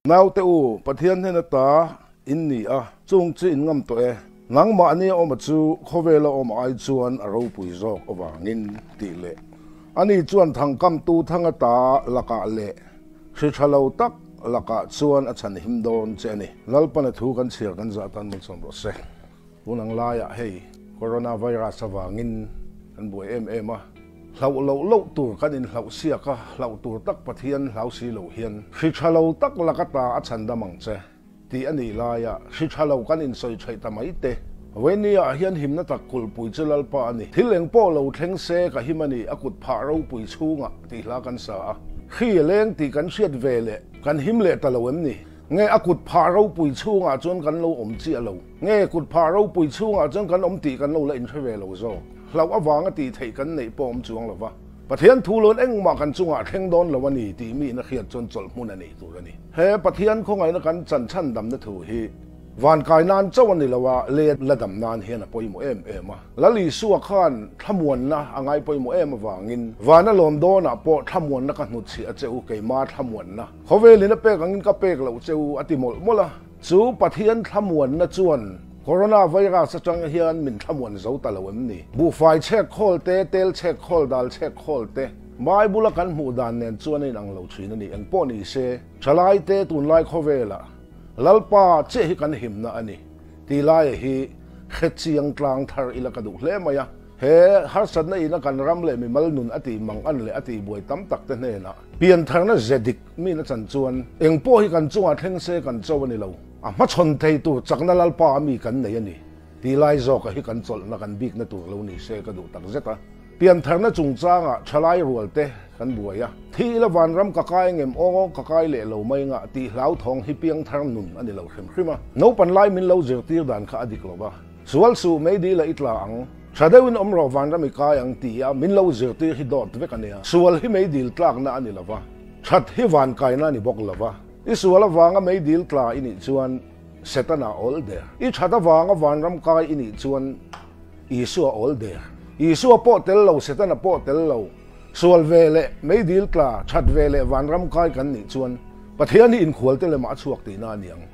Nào teu pathian hena ta in ni a chung chi in ngam to e nang ma ni om chu khovela om ai chuan aro pui zok awangin ti le ani chuan thang kam tu thanga ta laka le thri thalo tak laka chuan a chan him don che ni lalpana thu kan chhir kan za tan mun som ro se unang la ya hei coronavirus awangin kan boi em a lau tur kan in lau sia ka lau tur tak pathian lau si lo hian thri thalo tak laka ta a chan da mang che ti ani la ya thri thalo kan in soi thai ta mai te venia hian himna tak kul pui chelal pa ani thileng po lo thleng se ka himani akut pha ro pui chunga ti hla kan sa khi leng ti kan hriat ve le kan him le ta lo em ni nge akut pha ro pui chunga chon kan lo om chi alo nge kut pha ro pui chunga chon kan om ti kan lo la in thre ve lo zo lau awanga ti thei kan nei pom chuang lova pathian thu lon engma kan chunga thleng don lawani ti mi na khiat chon chol mun ani turani he pathian khongai na kan chan chan dam na thu hi van kai nan chawani lawa le ladam nan hian a poimo em a lali suwa khan thamuan na angai poimo em awangin vana lom dona po thamuan na ka hnu chi a cheu keima thamuan na khovelina pek angin ka pek lo cheu atimol mola chu pathian thamuan na chuan coronavirus atang hian min thamuan zo talawem ni bu fai check khol te tel check khol dal check khol te mai bula kan mu dan nen chuan in ang lo thin ani an po ni se chalai te tun lai khovela lalpa che hi kan himna ani ti lai hi khechiang tlang thar ilaka du hle maya he har sat na ina kan ram le mi mal nun ati mang an le ati boi tam tak te ne na pian thar na zedik mi na chan chuan eng po hi kan chunga thleng se kan chawani lo ma chon thei tu chakna lalpa mi kan nei ani ti lai zo ka hi kan chol na kan bik na tur lo ni se ka du tak zeta pian thar na chung changa thalai rual te kan buaya thi la van ram ka kai ngem o ka kai le lo mai nga ti hlau thong hi piang thar nun ani lo khem khima no pan lai min lo zir tir dan kha adik lo ba sual su me di la itla ang chadewin omro van ram kai ang ti ya min lo zir tir hi dot ve kania sual hi me dil tlak na ani lova chat hi van kai na ni bok lova isuala wanga me dil tla ini chuan setana all there I chata wanga van ram kai ini chuan isu all there isu po tel lo setana po tel lo sual vele me dil tla chat vele van ram kai kan ni chuan pathian in khwal te le ma chuak ti na niang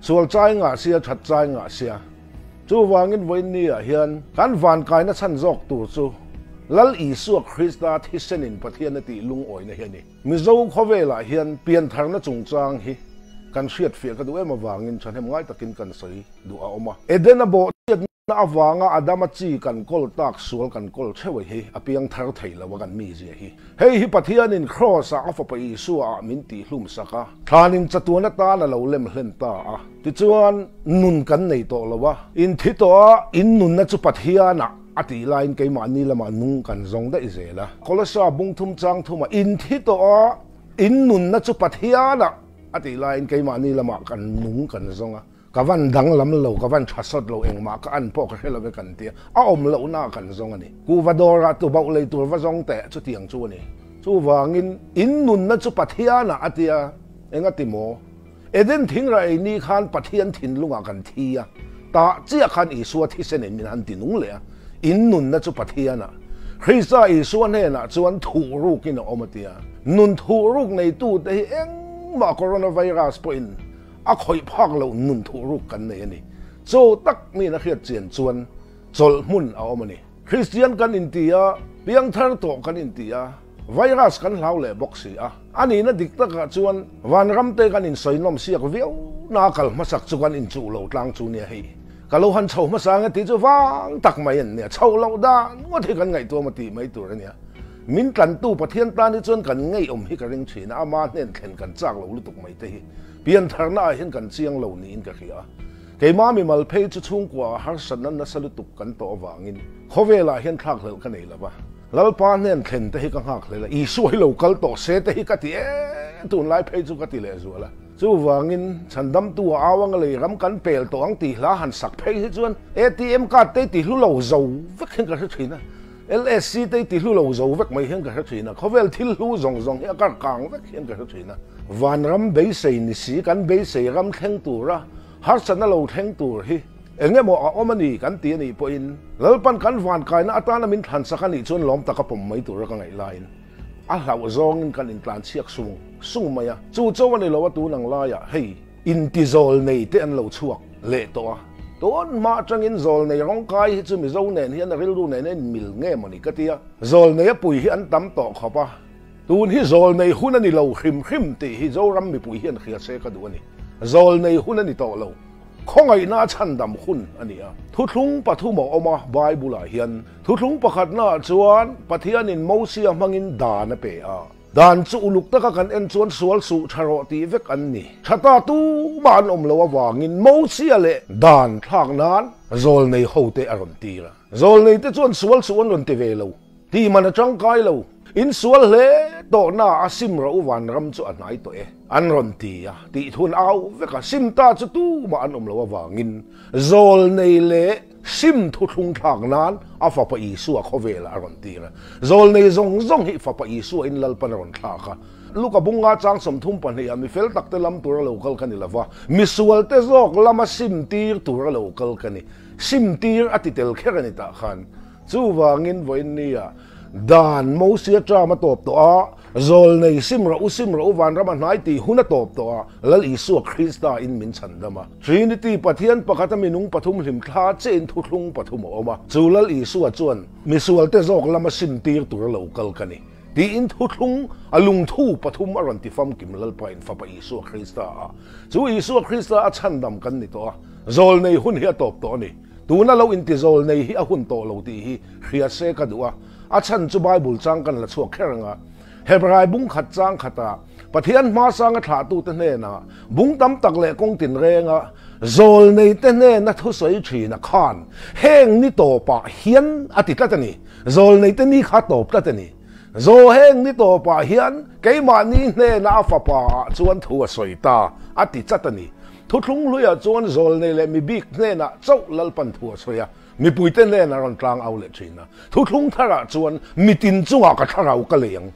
sual chai nga sia chat chai nga sia chu wangin voin ni a hian kan van kai na chan jok tu chu lal isu Krista thisenin pathian ti lung oi na hiani mizo khovela hian pian thar na chungchang hi kan hriat fia ka du ema wangin thanem ngai takin kan soi du a oma edena bo na awanga adama chi kan kol tak sual kan kol chewe hi apiang thar theila wa kan mi je hi hei hi pathian in cross a fa pa isu a min ti hlum saka thanin chatuna ta na lo lem hlen ta a ti chuan nun kan nei to lowa in thi to in nun na chu pathiana ati line ke mani lama nung kan zong da izela kolasa bung thum chang thuma in thi to in nun na chu pathiana ati line ke mani lama kan nung kan zonga kawan dang lam lo kawan thasot lo engma ka an po ka hela ve kan tia a om lo na kan zong ani ku vadora tu bau le tur va zong te chu tiang chu ni chu wangin in nun na chu pathiana atia enga timo eden thing ra ni khan pathian thin lunga kan thia ta chia khan isua thi sen min an tinung le in nun na chu pathiana Krista isu ne na chuan thu ru kin omatia nun thu ru nei tu te eng ma coronavirus po in a khoi phak lo nun thu ru kan nei ani so tak mi na khiat chen chuan chol mun a omani Christian kan intia piang thar to kan intia virus kan hlau le boxi a ani na dikta ka chuan van ram te kan in soinom siak viau na kal masak chu kan in chu lo tlang chu ne hei kalau han chau ma sang ti chu wang tak mai an ne chau lo da ngo thi kan ngai to ma ti mai tur ania min kan tu pathian ta ni chon kan ngai om hi ka ring thin ama nen thlen kan chak lo lu tuk mai te hi pian thar na hin kan chiang lo ni in ka khia ke ma mi mal phei chu chung kwa har san nan na salu tuk kan to wangin khovela hian thak hel ka nei lawa lalpa nen thlen te hi ka hak le la I su hi lo kal to se te hi ka ti tun lai phei chu ka ti le zuala chu wangin chandam tu awang le ram kan pel to ang ti hla han sak phei hi chuan ATM card te ti hlu lo zo vek hin ka thina LSC te ti hlu lo zo vek mai hin ka thina khovel thil hlu zong zong ya kar kang vek hin ka thina van ram be sei ni si kan be sei ram theng tu ra har san lo theng tu hi enge mo a omani kan ti ni po in lalpan kan van kai na atana min than sakani chuan lom taka pom mai tu ra ka ngai lain a hlau zong kan in tlan chiak sung maya chu chaw ani lo tu nang la ya hei in ti zol nei te an lo chuak le to a ton ma tangin zol nei rong kai chu mi zo nen hian ril ru nen mil nge mani katia zol nei pui hi an tam to khopa tun hi zol nei hun ani lo khim ti hi zo ram mi pui hian khia se ka du ani zol nei hun ani to lo khongai na chan dam hun ani a thu thlung pathu mo oma bible a hian thu thlung pakhat na chuan pathian in mosia mangin dan pe a dan chu uluk taka kan en chuan sual su tharo ti vek an ni thata tu man om lo awangin mosia le dan thak nan zol nei hote aron ti ra zol nei te chuan sual su an ron te ve lo ti man atang kai lo in sual le to na asim ro wan ram chu anai to e an ron ti a ti thun au veka sim ta chu tu ma an om lo awangin zol nei le sim thu thung thak nan a fa pa isu a khovela aron ti ra zol nei zong hi fa pa isu in lal pan ron thaka luka bunga chang som thum pan hi mi fel tak te lam tur local kan lawa mi sual te zok lama sim tir tur local kan ni sim tir atitel kherani ta khan chu wangin voin nia dan mo sia tra ma top to a zol nei sim ra van ra man nai ti huna top to a lal isu krista in min chandama trinity pathian pakata minung pathum hlim thla chen thu thlung pathum oma chulal isu a chuan misual te zok lama sim tir tur local kani ti in thu thlung alung thu pathum aron ti fam kim lal pain fa pa isu krista a chu isu krista a chandam kan ni to a zol nei hun hi top to ni tuna lo in ti zol nei hi a hun to lo ti hi khria se ka duwa a chan chu bible chang kan la chuak kheranga hebrai bung khat chang khata pathian ma sang tha tu te ne na bung tam tak le kong tin renga zol nei te ne na thu soi thi na khan heng ni to pa hian ati ta ni zol nei te ni kha top ta ni zo heng ni to pa hian ke ma ni ne na fa pa chuan thu a soi ta ati cha ni thu thlung luya chuan zol nei le mi bik ne na chau lal pan thu a soya mi puiten le na ron tlang au le thina thu thlung thara chuan mitin chunga ka tharau ka leng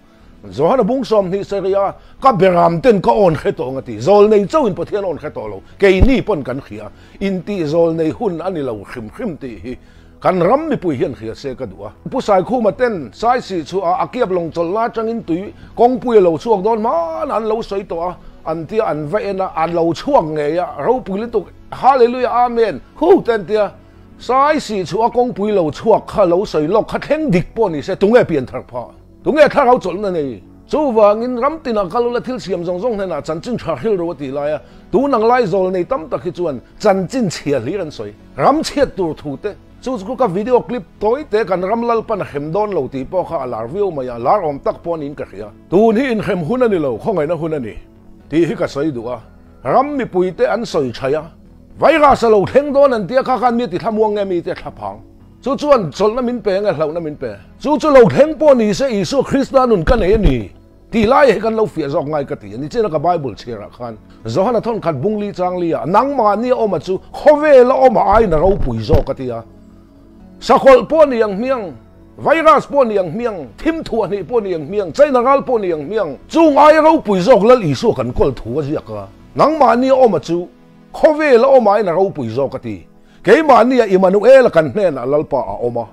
zo hana bung som ni seria ka beram ten ka on khe to ngati zol nei chau in pathian on khe to lo ke ni pon kan khia in ti zol nei hun ani lo khim ti hi kan ram mi pui hian khia se ka duwa pu sai khu ma ten sai si chu a akiap long chol la changin tui kong pui lo chuak don ma an lo soi to a an tia an ve na an lo chuang nge ya ro pui le tu hallelujah amen hu ten tia sai si chu a kong pui lo chuak kha lo soi lok kha theng dik po ni se tunge pian thar pha tunge thar au chol na nei chu wangin ram tina kalula thil siam zong na chan chin tha hil ro ti la ya tu nang lai zol nei tam tak hi chuan chan chin chia li ran soi ram chiat tur thu te chu ka video clip toy te kan ramlal pan hem don lo ti po kha alar view ma ya lar om tak pon in ka khia tu ni in hem hun ani lo khongai na hun ani ti hi ka soi duwa ram mi pui te an soi chaya virus lo theng don an tia kha kan mi ti thamuang nge mi te thapang chu chuan chol na min pe nga hlau na min pe chu lo theng po ni se isu krista nun kan e ni ti lai he kan lo fia zok ngai ka ti ni chena ka bible chera khan zohana thon khat bungli changli a nang ma ni oma chu khove la oma ai na ro pui zo ka ti a sakol po ni yang miang virus po ni yang miang thim thua ni po ni yang miang china gal po ni yang miang chu ngai ro pui zok lal isu kan kol thu a ka nang ma ni oma chu khove la oma ai na ro pui zo ka ti ke ma ni Emmanuel kan hne na lalpa a oma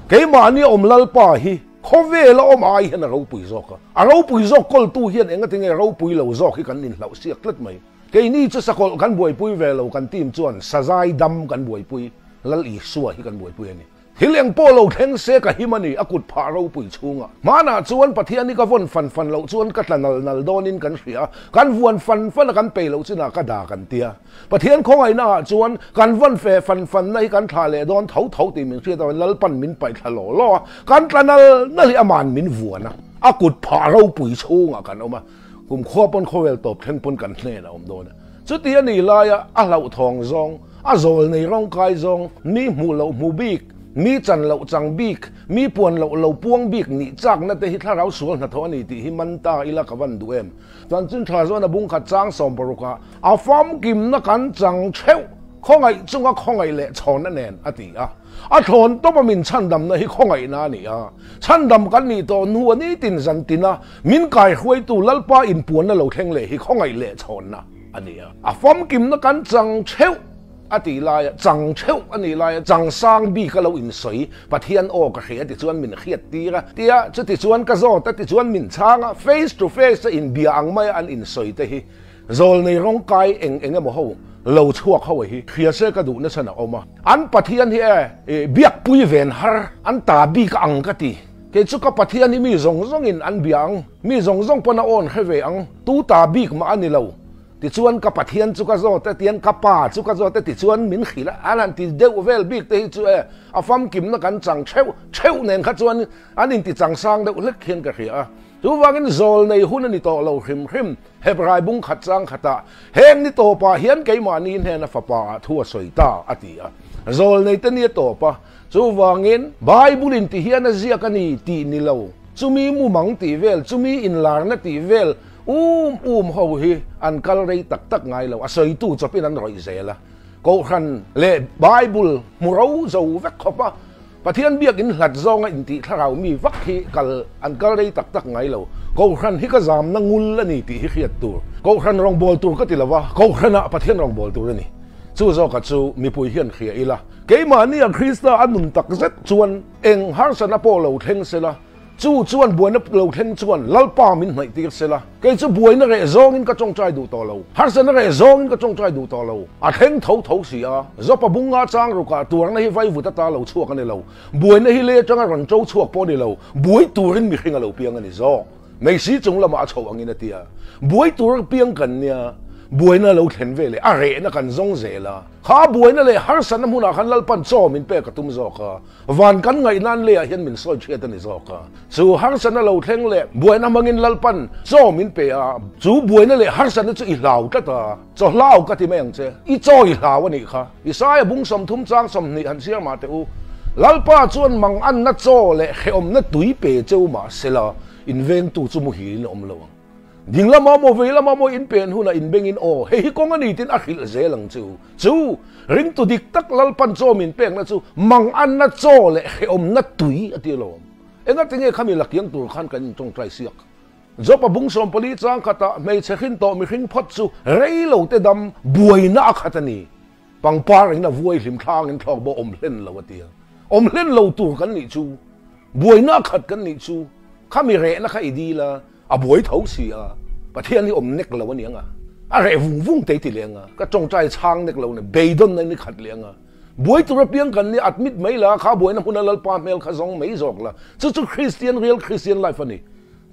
ke ma ni om lalpa hi khove la oma ai hen ro pui zo ka a ro pui zo kol tu hian enga tinge ro pui lo zo hi kan nin lau siak tlet mai ke ni chu sakol kan buai pui ve lo kan tim chuan sajai dam kan buai pui lal i suwa hi kan buai pui ani hileng polo theng se ka himani akut pha ro pui chunga mana chuan pathian ni ka von fan lo chuan ka tlanal nal donin kan hria kan vuan fan kan pe lo china ka da kan tia pathian khongai na chuan kan von fe fan nai kan tha le don thau ti min hria lal pan min pai thalo lo kan tlanal na li aman min vuana akut pha ro pui chunga kan oma kum kho pon khowel top theng pon kan hne na om dona chu ti ani la ya a lau thong zong a zol nei rong kai zong mi mu lo mu bik mi chan lo chang bik mi puan lo puang bik ni chak na te hi tharau sual na thoni ti hi manta ila ka van du em tan chin tha zo na bung khat chang som baruka a fam kim na kan chang cheu khongai chunga khongai le chon na nen ati a thon to pa min chan dam na hi khongai na ni chan dam kan ni to nu ani tin zan tina min kai huai tu lalpa in puan na lo theng le hi khongai le chon na ani a fam kim na kan chang cheu ati lai chang cheu ani lai chang sang bi ka lo in soi pathian o ka khia ti chuan min khiat tira tia chu ti chuan ka zo ta ti chuan min changa face to face in bia ang mai an in soi te hi zol nei rong kai eng mo ho lo chuak ho hi khia se ka du na sana oma an pathian hi biak pui ven har an ta bi ka ang ka ti ke chu ka pathian ni mi zong in an biang mi zong pona on kheve ang tu ta bi ma ani lo ti chuan ka pathian chu ka zo ta tian ka pa chu ka zo ta ti chuan min khila alan ti deu vel bik te chu a fam kim na kan chang cheu nen kha chuan anin ti chang sang deuh lek khian ka khia tu wangin zol nei hun ani to lo hrim hebrai bung khat chang khata heng ni to pa hian ke ma ni he na fa pa thua soi ta ati a zol nei te ni to pa chu wangin bible in ti hian a zia ka ni ti ni lo chumi mu mang ti vel chumi in lar na ti vel ho hi an kal rei tak ngai lo a soi tu chopin an roi zela ko khan le bible mu ro zo vek khopa pathian biak in hlat zonga in ti tharau mi vak hi an kal rei tak ngai lo ko khan hi ka zam na ngul ani ti hi khiat tur ko khan rong bol tur ka ti lawa ko khana pathian rong bol tur ani chu zo ka chu mi pui hian khia ila ke ma ni a krista anun tak zet chuan eng har sana po lo theng sela chuan buai na lo theng chuan lalpa min hnai tir sela ke chu buai na re zong in ka chong chai du to lo har sana re zong in ka chong chai du to lo a theng tho sia zo pa bunga chang ru ka tur na hi vai vu ta lo chuak ani lo buai na hi le chang a ron chou chuak po ni lo buai turin mi khinga lo piang ani zo mei si chung lama a chho angin atia buai tur piang kan nia buai na lo thlen ve le a re na kan zong zela kha buai na le har san huna khan lalpan cho min pe ka tum zo ka van kan ngai nan le hian min soi thiat ani zo ka chu har san lo thleng le buai na mangin lalpan cho min pe a chu buai na le har san chu i lau ta ta cho lau ka ti meng che i cho i lau ani kha i sai bung som thum chang som ni han sia ma te u lalpa chuan mang an na cho le kheom na tui pe cheu ma sela inveng tu chu mu hi le om lo ding la mo ve la mo in pen huna in beng in o he hi kong ani tin a khil zelang chu ring tu dik tak lal pan cho min peng na chu mang an na cho le om na tui ati lo enga tinge khami lakyang tur khan kan tong trai siak zo pa bung som poli chang khata mei chekhin to mi khing phot chu rei lo te dam buai na khatani pang par in na vuai hlim thang in thok bo om hlen lo atia om hlen lo tur kan ni chu buai na khat kan ni chu khami re na kha idila a buai tho sia pathian ni om nek lo anianga a re vung te ti lenga ka chong chai chang nek lo ne beidon na ni khat lenga buai tu piang kan ni admit mai la kha buai na huna lal pa mel kha zong mai zok la chu christian real christian life ani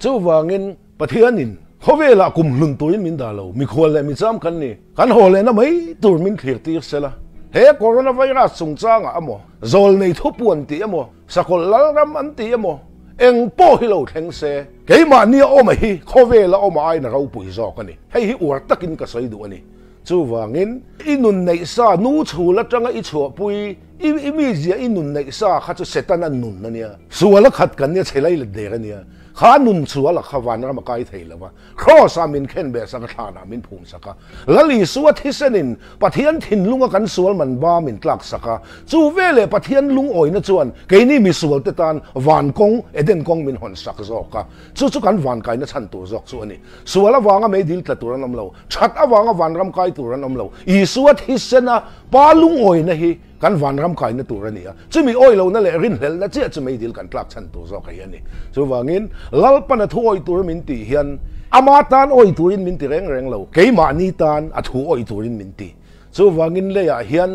chu wangin pathian in hovela kum lun tuin min da lo mi khol le mi cham kan ni kan hole na mai tur min thlir tir sela he coronavirus sung changa amo zol nei thupuan ti amo sakol lal ram an ti amo eng po hi lo theng se ke ma ni o ma hi khovela o ma ai na ro pui zo ka ni hei hi ur takin ka soi du ani chu wangin inun nei sa nu chu la tanga i chu pui i mi zia inun nei sa kha chu setan an nun na nia suala khat kan ne chelai le de ga nia kha nun chuala khawan ra ma kai thei lawa cross amin khen be sa ka thana min phum saka lali suat hisenin pathian thin lunga kan sual man ba min tlak saka chu vele pathian lung oi na chuan ke ni mi sual te tan van kong eden kong min hon sak zo ka chu kan van kai na chan tu zok chu ani suala wanga me dil tla turan am lo that awanga van ram kai turan am lo I suat hisena pa lung oi na hi kan van ram kai na turani a chumi oi lo na le rin hel na che chumi dil kan tlak chan tu zo ka yani chu wangin lalpa na thu oi tur min ti hian ama tan oi turin min ti reng lo ke ma ni tan a thu oi turin min ti chu wangin le ya hian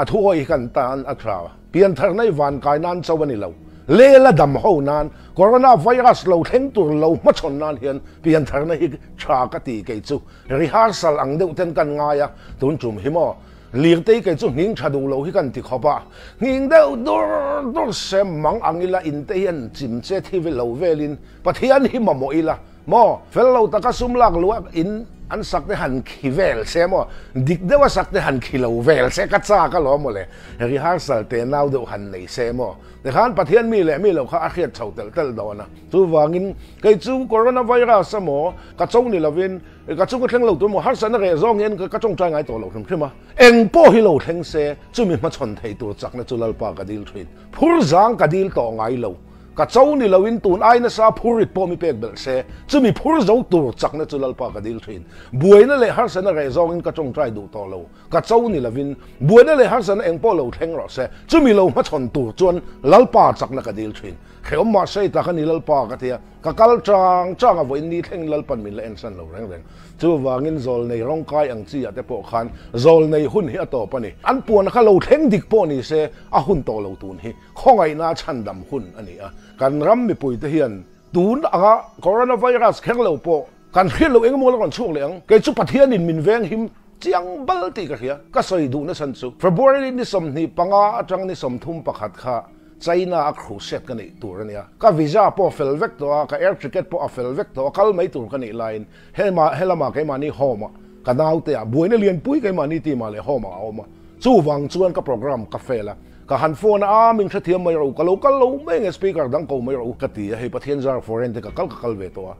a thu oi kan tan a thra pian thar nai van kai nan chawani lo le la dam ho nan corona virus lo theng tur lo ma chon nan hian pian thar na hi thra ka ti ke chu rehearsal ang deuh ten kan nga ya tun chum hi mo liang te ke chu nging thadu lo hi kan ti khopa nging deuh dur sem mang angila in te hian chim che thi ve lo velin pathian hi ma mo ila mo fellow taka sumlak luak in an sakte han khivel se mo dik dewa sakte han khilo vel se ka cha ka lo mo le rehearsal te nau do han nei se mo de khan pathian mi le mi lo kha a khiat chho tel do na tu wangin kai chu coronavirus mo ka chong ni lovin ka chu ko thleng lo tu mo har san re zong en ka chong trai ngai to lo khima eng po hi lo thleng se chu mi ma chon thei tu chak na chulal pa ka dil thrin phur zang ka dil to ngai lo ka chau ni lawin tun ai na sa phurit po mi pek bel se chumi phur zo tur chakna chulal pa ka dil thin buaina le har sana re zong in ka chong trai du to lo ka chau ni lawin buaina le har sana eng po lo theng ro se chumi lo ma chon tur chuan lalpa chakna ka dil thin khom ma sei ta khani lalpa ka thia ka kal chang a voin ni theng lalpan min la en san lo reng reng chu wangin zol nei rong kai ang chi ate po khan zol nei hun hi ato pani an puan kha lo theng dik po ni se a hun to lo tun hi khongai na chan dam hun ani a kan ram mi pui te hian tun anga coronavirus kheng lo po kan khil lo eng mo lo kan chuk le ang ke chu pathian in min veng him chiang bal ti ka khia ka soi du na san chu February ni som ni panga atang ni som thum pakhat kha China a cruise set ka nei tur ania ka visa po fel vek to ka air ticket po a fel vek to kal mai tur ka nei line helama ke mani homa ka nau te a buina lian pui ke mani ti ma le homa oma chu wang chuan ka program ka fela ka han phone a ming tha thiam mai ro ka lo meng speaker dang ko mai ro ka ti he pathian jar foreign te ka kal ve to a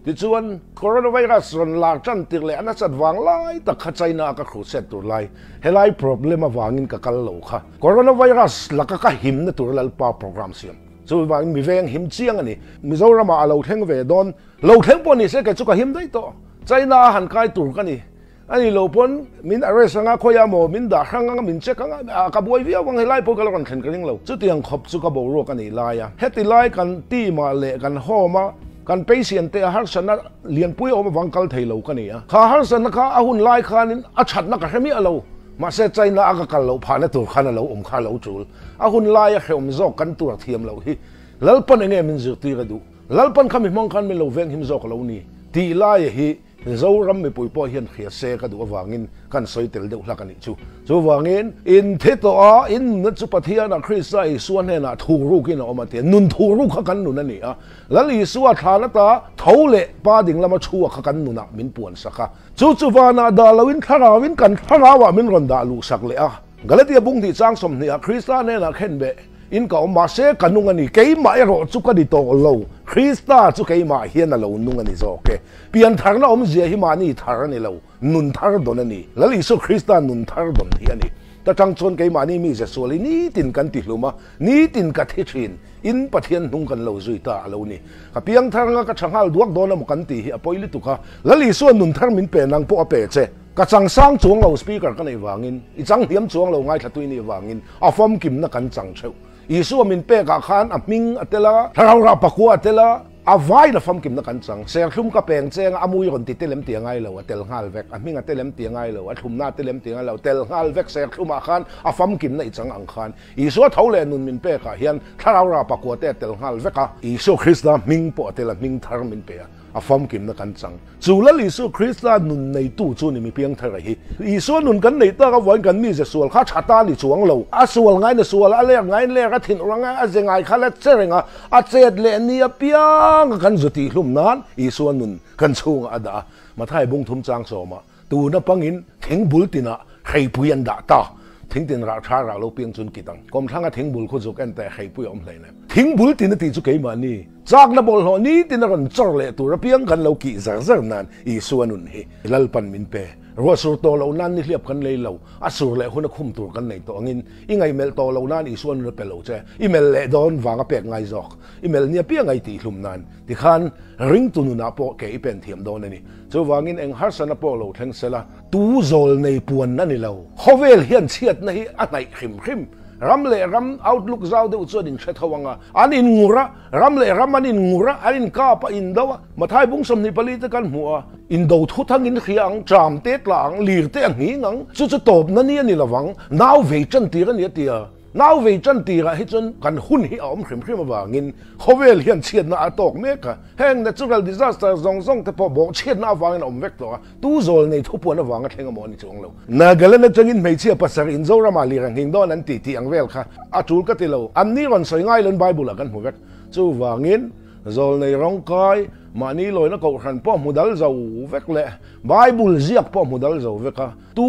ti chuan coronavirus ron la chan tir le ana chat wang lai ta kha China ka khu set tur lai helai problem awangin ka kal lo kha coronavirus la ka him na tur lal pa program siam chu wang mi veng him chiang ani Mizoram a lo theng ve don lo theng pon ni se ka chu ka him dai to China han kai tur ka ni ani lo pon min arrest nga khoya mo min da hanga min check nga ka boi via wang helai po ka ron khen kring lo chu tiang khop chu ka bo ro ka ni lai ya heti lai kan ti ma le kan homa kan patient te har sana lian pui om wangkal theilo ka ni a kha har sana kha ahun lai khanin a that na ka hemi alo ma se China aka kal lo phana tur khana lo kha lo chul ahun lai a khom zo kan tur thiam lo hi lalpan enge min zu ti ga du lalpan khami mong khan min lo veng him zo ka lo ni ti lai hi Zoram mi pui po hian khia se ka du awangin kan soi tel deuh hlak ani chu wangin in theto a in na chu pathian a Krista i suan he na thuru kin o ma te nun thuru kha kan nun ani a lali suwa thana ta thole pa ding lama chu kha kan nuna min puan saka chu wana da lawin tharawin kan tharawa min ron da lu sak le a galatia bung di chang som ni a Krista ne na khen be in ka ma se kanungani keima ero chu ka di to lo Krista chu keima hian lo nungani zo ke pian tharna je hi mani thar ni lo nun thar don ani lali so Krista nun thar don hi ani ta tang chon keima ni mi je soli ni tin kan ti hluma ni tin ka thi thin in pathian nung kan lo zui ta lo ni ka piang thar nga ka changhal duak don am kan ti hi apoili tu ka lali so nun thar min pe nang po ape che ka chang sang chuang lo speaker ka nei wangin I chang hiam chuang lo ngai thatui ni wangin a fom kim na kan chang cheu Isu min pe ka khan aming atela tharau pakua atela avai na fam kim na kan chang ser thum ka peng cheng amui ron ti telem tiangai lo atel ngal vek aming atelem tiangai lo athum na telem tiangai lo tel ngal vek ser thum a khan a fam kim na ichang ang khan isu thole nun min pe ka hian tharau pakua te tel ngal veka isu Krista ming po atela ming thar min pe a fam kim na kan chang chulal isu Krista nun nei tu chu ni mi piang thar hi isu nun kan nei ta ka wan kan mi je sual kha thata ni chuang lo a sual ngai na sual a le ngai le ka thin ranga a zengai khala cherenga a chet le ni a piang kan zuti hlum nan isu nun kan chung ada mathai bung thum chang so ma tu na pangin theng bul tina khei puyan da ta thing tin ra tha ra lo piang chun kitang kom thanga thing bul khu juk en te khei pu om hlei ne thing bul tin ti chu ke ma ni chak na bol ho ni tin ron chor le tu ra piang kan lo ki zar nan I suanun hi lalpan min pe ro sur to lo nan ni hliap kan lei lo asur le hun khum tur kan nei to angin ingai mel to lo nan I suan pe lo che email le don wanga pek ngai jok email nia piang ai ti hlum nan ti khan ring tu nu na po ke pen thiam don ani chu wangin eng har sana po lo theng sela tu zol nei puan na ni lo hovel hian chiat na hi a nai khim ram le ram outlook zau de chu din thre thawanga an in ngura ram le ram an in ngura an in ka pa in dawa mathai bung som ni pali te kan hua in do thu thang in khiang tram te tlang lir te ang hi ngang chu top na ni ani lawang naw ve chan ti ra ni tia naw ve chan ti ra hi chun kan hun hi om khrim awangin khovel hian chiat na atok me ka heng natural disaster zong te po bo chiat na awangin om vek to tu zol nei thu pon awanga thenga mo ni chong lo na galana changin mei chia pasar in zo rama li rang hing don an ti ang vel kha a chul ka ti lo an ni ron soi ngai len bible kan hu vek chu wangin zol nei rong kai mani loi na ko khan po mudal zo vek le bible ziak po mudal zo veka tu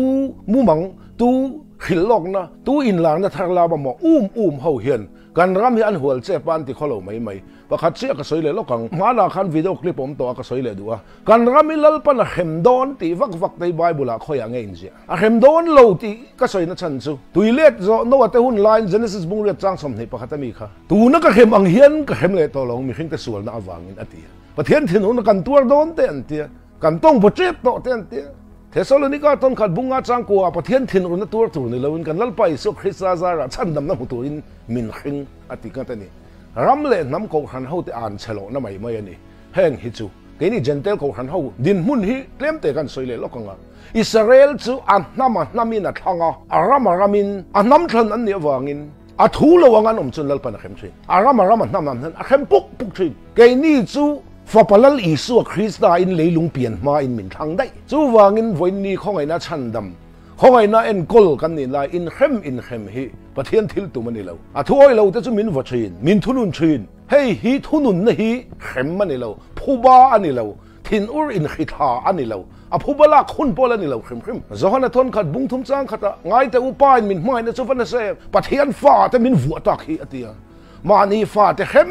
mumang tu ขิลลอกนะตู้อินหลังนะทารลาบมเฮาเฮียนกันรำให้อันหัวเจ็บปันที่เขาเราไม่ประคัดเสียก็สวยเลยแล้วกันมาหน้าคันวิดีโอคลิปผมตัวก็สวยเลยดูว่ากันรำให้ลัลปันเข็มโดนที่วักในไบเบิลเขาอย่างเงี้ยเสียเข็มโดนเราที่ก็สวยนะฉันสู้ตุยเล็ดโนวัตหุ่นไลน์เจเนซิสบุ้งเรียดจ้างสมนิประคัดมีค่ะตูนักก็เข็มอังเฮียนก็เข็มเลยตัวลงมีขึ้นแต่ส่วนน่าวางอินอดีตประเทศที่นู้นกันตัวโดนเต็มเตี้ยกันต้องประเจ็บโตเต็มเตี้ยเทสโลนิกาต้นขัดบุงอาจังกัวประเทศที่นู้นตัวนี่เรากันลัลไปสุคริสซาระฉันดำน้ำตัวอินมินขิงอดีตกันนี่รำเล่น้ำกูหันเขาที่อ่านเฉลน้ำไม่นี่แห้งฮิจูแค่นี้เจนเทลกูหันเขาดินมุนฮิเลี้ยมเตะกันสวยเลยล็อกกันอิสราเอลจูอันน้ำมินอัดทางอารามินอันน้ำทันอันนี้วางินอัทุลวังอันจนลัลปันเข้มชินอารามันน้ำทันเข้มปุกชินแค่นี้จูฟ้าพลัลอิสุคริสต์อินเลยลุงเปลี่ยนมาอินมินทางได้จูวางินวันนี้ของไอ้น่าชันดำของไอ้น่าเอ็นกอลกันนี่ลายอินเข้มฮิประเทศทิลตุมันนี่เราอัทุยเราแต่จูมินวัชินมินทุนุนชินเฮ้ยฮิทุนุนนะฮิเข้มมันนี่เราผู้บ้าอันนี้เราทินอุรินขิทาอันนี้เราผู้บ้าคุณพอลนี่เราเข้มจะหันทนขัดบุ้งทุ่มจังขัดง่ายแต่อุปายมินไม่นะจูฟันเซ่ประเทศฟ้าแต่มินวัวตักฮิอติยามานี่ฟ้าแต่เข้ม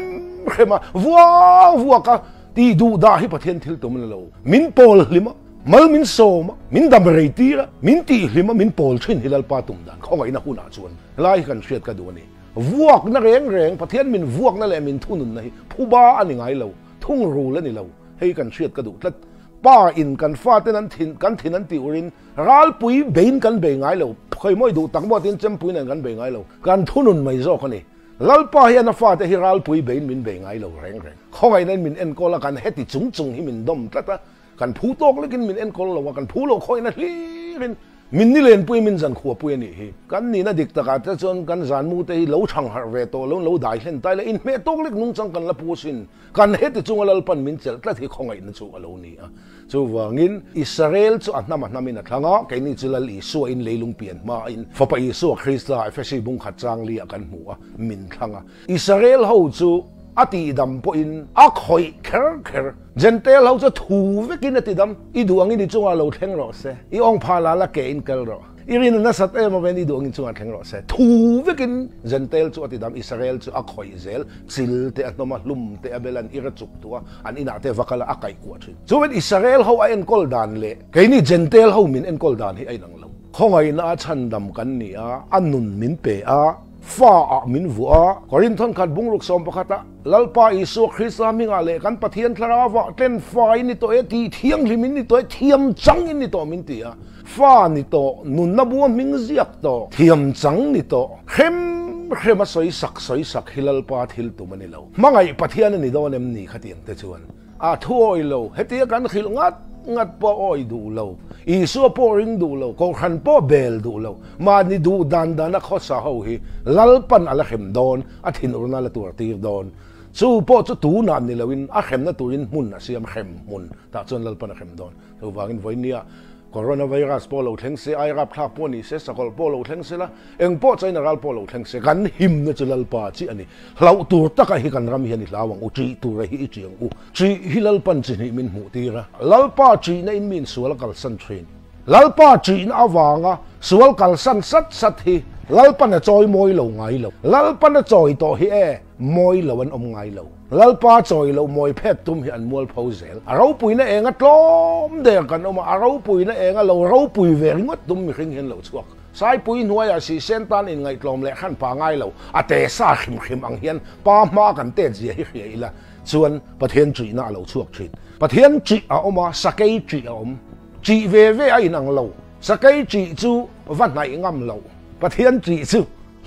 มาวัวก็ที่ดูได้ให้ประเทศทิลตุมันเรามินโพลลิมะมัลมินโซมะมินดัมเรตีระมินตีลิมะมินโพลชินฮิลลปาตุมดันของไอ้นักหุ่นอาชวนไล่กันเชียดกันดูนี่วัวนั่นแรงประเทศมินวัวนั่นแหละมินทุนุนนี่ผู้บ้าอันนี้ไงเราทุ่งรูแล้วนี่เราให้กันเชียดกันดูแล้วป้าอินกันฟาเตนั้นทินกันทินนั้นติวรินรัลปุยเบนกันเบงไงเราเคยไม่ดูตั้งบ่ตินจำปุยนั่นกันเบงไงเรากันทุนุนไม่โจคนนี้ลัลป้าเฮียนฟ้าแต่ฮิรัลปุยเบนมินเบงไงเราแรงของไอ้นั้นมินเอ็นก็ละกันเฮติจุงให้มินดมแต่กันผู้โตกเลยกินมินเอ็นก็ละว่ากันผู้โลคอยนั่นลินมินนี่เล่นปุยมินจันขัวปุยนี่กันนี่นะดิกตะการจะจนกันจานมูเตยเหลาช่างหาเวโตเหลาได้เห็นตายเลยอินเมตกเล็กนุ่งจังกันละปูสินกันเฮติจุงลัลปันมินเจลแต่ที่ของไอ้นั่นจูอโลนี่จูว่างินอิสราเอลจูอันน้ำมินทั้งอ่ะแค่นี้จูลัลอิสัวอินเลยลุงเปลี่ยนมาอินฟ้าไปอิสัวคริสต์ไอเฟซิบุงขัดจางเลียกันหัวมินทั้งอ่ะอิสราเอลเขาจูอติดำพออินอักหอยเคร์เจนเทลเขาจะถูกกินอติดำอีดวงอินดิจงอาเราแทงรอเสอีองพาลาละเกอินเกลรออีรินนัสตัเอมาเป็นอีดวงอินจงอาแทงรอเสถูกกินเจนเทลจูอติดำอิสราเอลจูอักหอยเซลซิลเตอัตโนมัติลุมเตอเบลันอิระจุกตัวอันอินาเตวักละอักไกกวดจูเป็นอิสราเอลเขาเอ็นกอลดานเล่แค่นี้เจนเทลเขามินเอ็นกอลดานให้ไอ้นังเราของไอ้น่าชันดำกันนี่อันนุนมินเปฟ้ามินวัวกอรินทอนขัดบุงลูกสมปะขัดลัลปาอิสุคริสต์มิงาเลกันปะเทียนทราวะเต้นฟ้านี่ตัวตีเทียงลิมินนี่ตัวเทียมจังนี่ตัวมินตีฟ้านี่ตัวนุนนับว่ามิงเสียกตัวเทียมจังนี่ตัวเข้มสวยสักฮิลัลปาทิลตุมันนี่เรามังไงปะเทียนนี่โดนเอ็มนี่ขัดยังเตชวนทั่วเราเฮตีกันขิลงัดป้ออ้อยดูเราอีสัวป้อริงดูเราก็ขันป้อเบลดูเรามานี่ดูดันนักข้อสาวฮีลัลปันอะไรเข็มโดนอาทินอุรนาละตัวตีโดนสู้ป้อจะตูนานนี่เราวินเข็มนั่นตัวรินมุนเสียมเข็มมุนแต่จนลัลปันเข็มโดนตัววางินไว้เนี่ยโคโรนาไวรัสป้อเราทั้งเสียไอรับคลาป้อนี่เสียสกอลป้อเราทั้งเสียละเอ็งป้อใจนารัลป้อเราทั้งเสียกันหิมเนี่ยจะลัลปาจีอันนี้เราตัวตะกันฮิกันรำเฮียนี่ลาวังอุจีตัวระฮิจีงอุจีฮิลัลปันจีนี่มินหูตีระลัลปาจีในมินสวลกัลสันทรีนลัลปาจีนอวังสวลกัลสันสัดฮีลัลปันจอยมวยเราไงเราลัลปันจอยต่อฮีมวยเราวันอมไงเราลัลปาจอยเรามวยเพชรตุ้มฮีอันมัวพาวเซลเราปุยนั่นเองก็ล้มเด็กกันออกมาเราปุยนั่นเองเราปุยเวริงวัดตุ้มมีขิงเห็นเราชัวสายปุยหน่วยสีเส้นตันอินไงกลมเละขันปาไงเราเตะซาขิมอังเฮียนปามากันเตะเสียเฮียอีละส่วนประเทศจีนเราชัวชิดประเทศจีนเอามาสกายจีเอาจีเวไอ้นังเราสกายจีจูวันไหนงำเราประเทศจีจู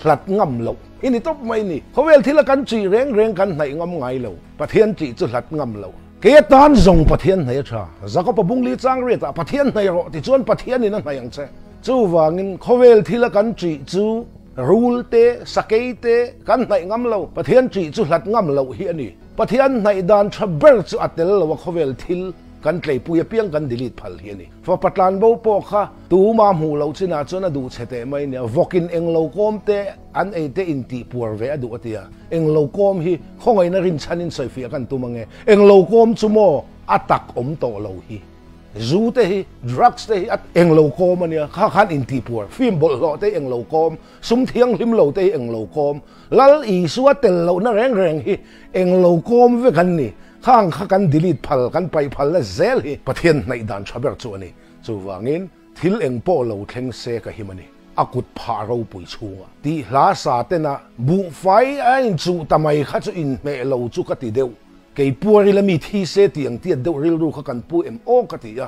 หลัดงำเราอินี่ต้องไม่นี่เขาเวลที่ละกันจีเร่งกันไหนงำไงเราประเทศจีจูหลัดงำเราเกียรติานส่งประเทศไหนชาจะก็ปบุงลีจังเรียตประเทศไหนเราที่ส่วนประเทศนี้นั่นไหนยังเช่จูว่างินเขาเวลที่ละกันจีจูรูลเตสเกตเตกันไหนงำเราประเทศจีจูหลัดงำเราเฮียนี่ประเทศไหนดานทรัพเบิร์จูอัตเตลเราว่าเขาเวลที่กันเกลปุยเปียงกันดิลิทพัลเฮียนี่ฟ้าปัตลานบ่ปอกค่ะตูมาหูเราชินาจนดูเฉเตไม่เนี่ยวกินเองเราโกมเตอันเอเตอินตีปัวเวอดูอติยาเองเราโกมฮีข้องไอ้นรินชันินใส่เฟียกันตัวมังเงเองเราโกมจุโมอัตักอมโตเราฮี zu te hi drugs te hi at englo kom ania kha khan in ti pur film bol lo te englo kom sum thiang lim lo te englo kom lal i suwa tel lo na reng reng hi englo kom ve kan ni khang kha kan delete phal kan pai phal la zel hi pathian nai dan thaber chu ani chu wangin thil eng po lo thleng se ka himani akut pha ro pui chunga ti hla sa te na bu fai a in chu tamai kha chu in me lo chu ka ti deu kei puari la mi thi se tiang ti deu ril ru kha kan pu em o ka ti ya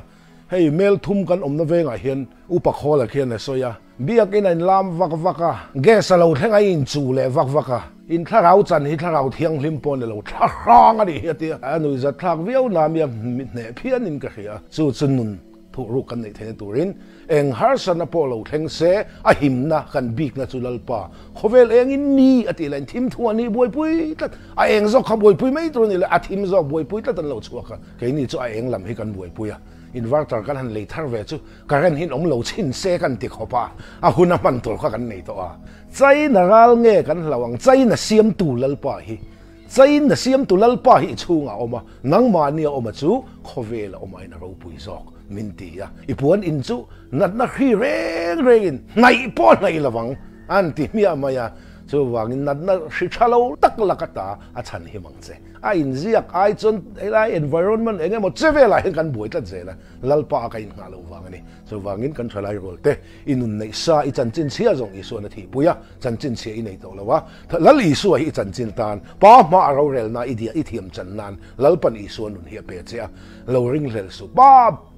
hei mel thum kan om na venga hian upa khola khian na soya biak in an lam vak vaka ges lo thenga in chu le vak vaka in tharau chan hi tharau thiang hlim pon lo tharang ani hi ti anu za thak viau na mi ne phian in ka hia chu chunun thu ru kan nei the turin eng har san apolo theng se a himna kan bik na chulal pa khovel eng in ni ati len thim thu ani boi pui tat a eng zo kha boi pui mai tru ni la a thim zo boi pui tat an lo chuaka ke ni chu a eng lam hi kan boi pui a inverter kan han le thar ve chu karen hin om lo chin se kan ti khopa a huna man tur kha kan nei to a chai na ral nge kan lawang chai na siam tu lal pa hi chai na siam tu lal pa hi chunga oma nangma ni oma chu khovel oma ina ro pui zok minti ya ipuan in chu nat na khi reng reng nai po nai lawang anti mi amaya chu wangin nat na shi thalo tak lakata a chan hi mangche a in ziak ai chon ai environment enge mo chevela hin kan boi ta zela lalpa ka in ngalo wangani chu wangin kan thalai rolte inun nei sa I chan chin chia zong isu na thi puya chan chin chia I nei to lawa lal isu hi chan chin tan pa ma ro rel na idia I thiam chan nan lalpan isu nun hi pe che lo ring rel su ba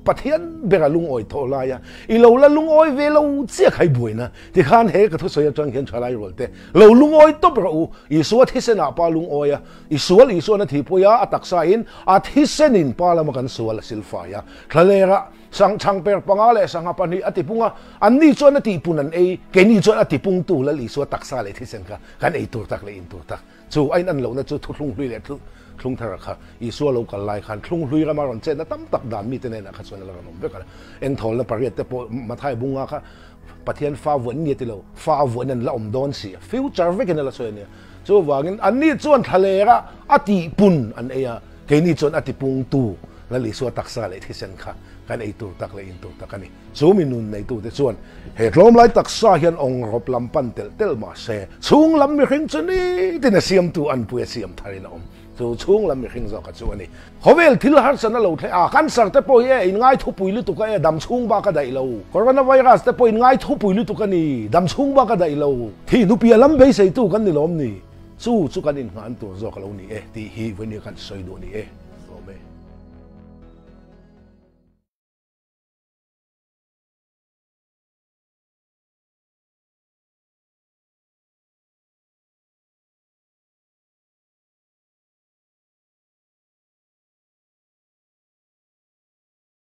pathian bera lung oi thola ya I lo la lung oi ve lo chia khai bui na ti khan he ka thu soya chang hian thalai rolte lo lung oi to bro isu thi se na pa lung oi ya isu na thi puya ataksa in at hisenin pa la makan sual silfa ya thalera sang chang per pangale sang apani atipunga anni chon ati punan e keni chon ati pung tu la li so taksa le thi sen ka kan e tur tak le in tur tak chu ain an lo na chu thulung hlui le thlung thara kha isu lo kal lai khan thlung hlui ra maron chen na tam tak dan mi te ne na kha chon la nom be ka en thol na pariat te po mathai bunga kha pathian fa won ni ti lo fa won an la om don si future ve ken la so ne chu wangin anni chon thalera ati pun an eya keni chon ati pung tu la li so taksa le thi sen kha kan ei tur tak le in tur tak ani chu minun nei tu te chuan he hlom lai taksa hian ong rop lam pan tel ma se chung lam mi hring chuni tin a siam tu an pu siam tharin om chu chung lam mi hring zo ka chu ani hovel thil har san lo the a kan sar te po ye in ngai thu pui lu tu ka e dam chung ba ka dai lo coronavirus te po in ngai thu pui lu tu ka ni dam chung ba ka dai lo thi nu pi lam be sei tu kan ni lom ni chu kan in ngan tur zo ka lo ni e ti hi wen kan soi do ni e